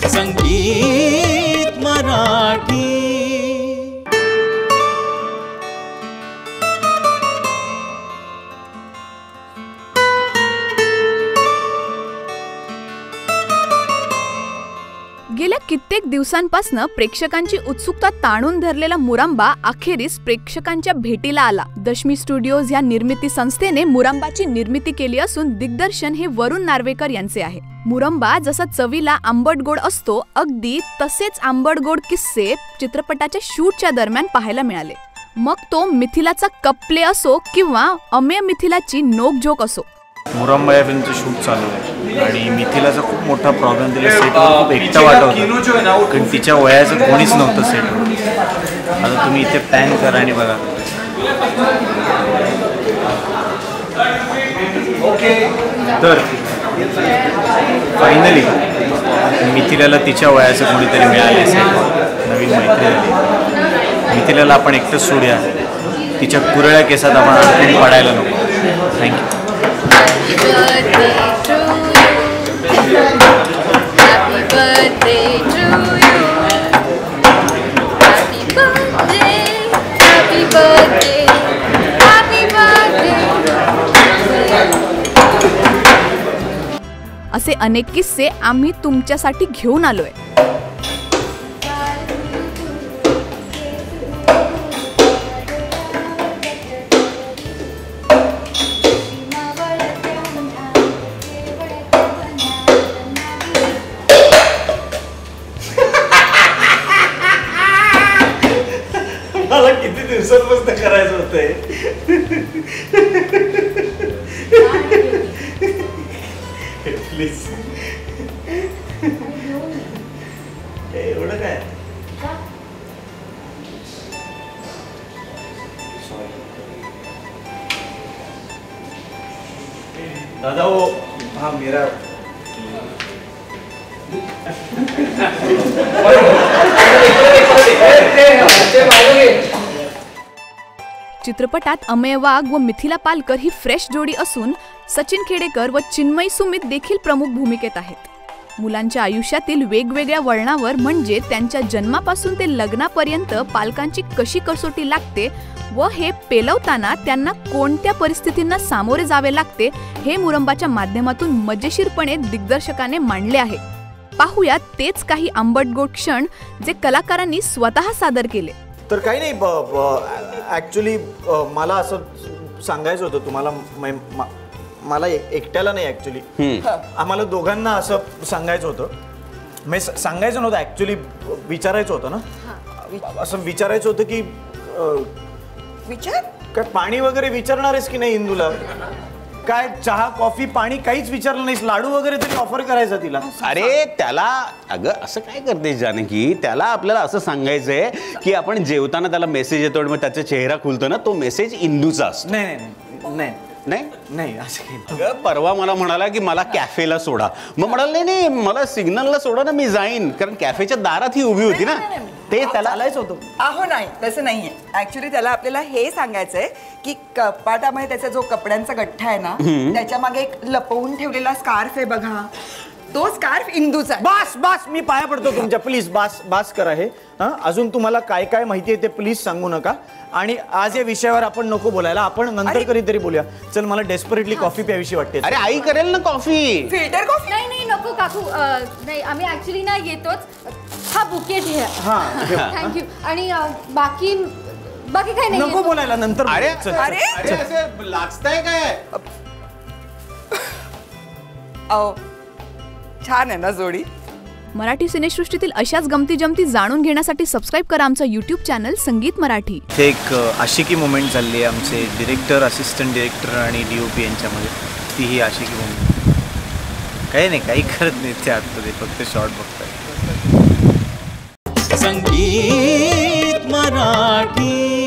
संगीत मराठी. गेल्या कित्येक दिवसांपासून प्रेक्षकांची उत्सुकता ताणून धरलेला मुरांबा अखेरीस प्रेक्षकांच्या भेटीला आला. दशमी स्टुडिओज या निर्मिती संस्थेने मुरांबाची निर्मिती केली असून दिग्दर्शन हे वरुण नार्वेकर यांचे आहे. मुरंबा जसा चवीला आंबट गोड असतो, अगदी तसेच आंबट गोड किस्से चित्रपटाच्या शूटच्या दरम्यान पाहायला मिळाले. मग तो मिथिलाचा कपले असो किंवा अमेय मिथिलाची नोकझोक असो. मुरंबा या फिल्मचं शूट चालू आहे आणि मिथिलाचा खूप मोठा प्रॉब्लेम तिला सेटवर खूप एकटा वाटत होता, कारण तिच्या वयाचं कोणीच नव्हतं सेटवर. आता तुम्ही इथे पॅन करा आणि बघा. तर फायनली मिथिलाला तिच्या वयाचं कोणीतरी मिळाले सेटवर. नवीन मैत्री झाली. मिथिलाला आपण एकटंच सोडूया, तिच्या कुरळ्या केसात आपण अडकून पडायला नको. थँक्यू. असे अनेक किस्से आम्ही तुमच्यासाठी घेऊन आलोय. मला किती दिवसांपासून करायचं होतंय. प्लीज एवढं काय. दादा वो हाँ मेरा चित्रपटात अमेय वाघ व मिथिला पालकर ही फ्रेश जोडी असून सचिन खेडेकर व चिन्मयी सुमित देखील प्रमुख भूमिकेत आहेत. मुलांच्या आयुष्यातील वेगवेगळ्या वळणावर म्हणजे त्यांच्या जन्मापासून ते लग्नापर्यंत पालकांची कशी कसोटी लागते व हे पेलवताना त्यांना कोणत्या परिस्थितींना सामोरे जावे लागते हे मुरंबाच्या माध्यमातून मजेशीरपणे दिग्दर्शकाने मांडले आहे. पाहूयात तेच काही आंबट गोड क्षण जे कलाकारांनी स्वतः सादर केले. तर काही नाही, ॲक्च्युली मला असं सांगायचं होतं तुम्हाला, मला एकट्याला नाही, ॲक्च्युली आम्हाला दोघांना असं सांगायचं होतं. मी सांगायचं नव्हतं, ॲक्च्युली विचारायचं होतं ना. असं विचारायचं होतं की काय पाणी वगैरे विचारणार आहेस की नाही इंदूला? काय चहा कॉफी पाणी काहीच विचारलं नाहीस? लाडू वगैरे तरी ऑफर करायचा तिला? अरे त्याला, अगं असं काय करतेस जानकी, त्याला आपल्याला असं सांगायचंय की आपण जेवताना त्याला मेसेज येतो आणि मग त्याचा चेहरा खुलतो ना, तो मेसेज इंदूचा असतो. नाही नाही नाही नाही असं. परवा मला म्हणाला की मला कॅफेला सोडा. मग म्हणाल नाही नाही मला सिग्नलला सोडा ना, मी जाईन, कारण कॅफेच्या दारात ही उभी होती ना. ते त्याला आलायच होतं. अहो नाही, तसं नाहीये. ऍक्च्युली त्याला आपल्याला हे सांगायचंय की कपाटामध्ये त्याचा जो कपड्यांचा गठ्ठा आहे ना, त्याच्या मागे एक लपवून ठेवलेला स्कार्फ आहे बघा, तो स्कार्फ इंदूचा. बस बस, मी पाया पडतो तुमच्या, प्लीज बास करा हे. अजून तुम्हाला काय काय माहिती आहे ते प्लीज सांगू नका. आणि आज या विषयावर आपण नको बोलायला, आपण नंतर कधीतरी बोलूया. चल, मला डेस्परेटली कॉफी प्यावीशी वाटते. अरे आई करेल ना कॉफी. Filter coffee? नाही नाही नको काकू, नाही आम्ही ऍक्च्युली ना येतोच. हा बुकेट आहे. थँक्यू. आणि बाकी काही नाही, नको बोलायला, नंतर. अरे अरे असं लाजताय काय? अहो छान आहे ना जोडी. मराठी सिनेसृष्टीतील अशाच गमती जमती जाणून घेण्यासाठी सबस्क्राईब करा आमचं यूट्यूब चॅनल संगीत मराठी. इथे एक आशिकी मोमेंट झाली आहे आमचे डिरेक्टर, असिस्टंट डिरेक्टर आणि DOP यांच्यामध्ये. ती ही आशिकी मोमेंट. काही नाही, काही करत नाही ते आतमध्ये, फक्त शॉर्ट बघताय. संगीत मराठी.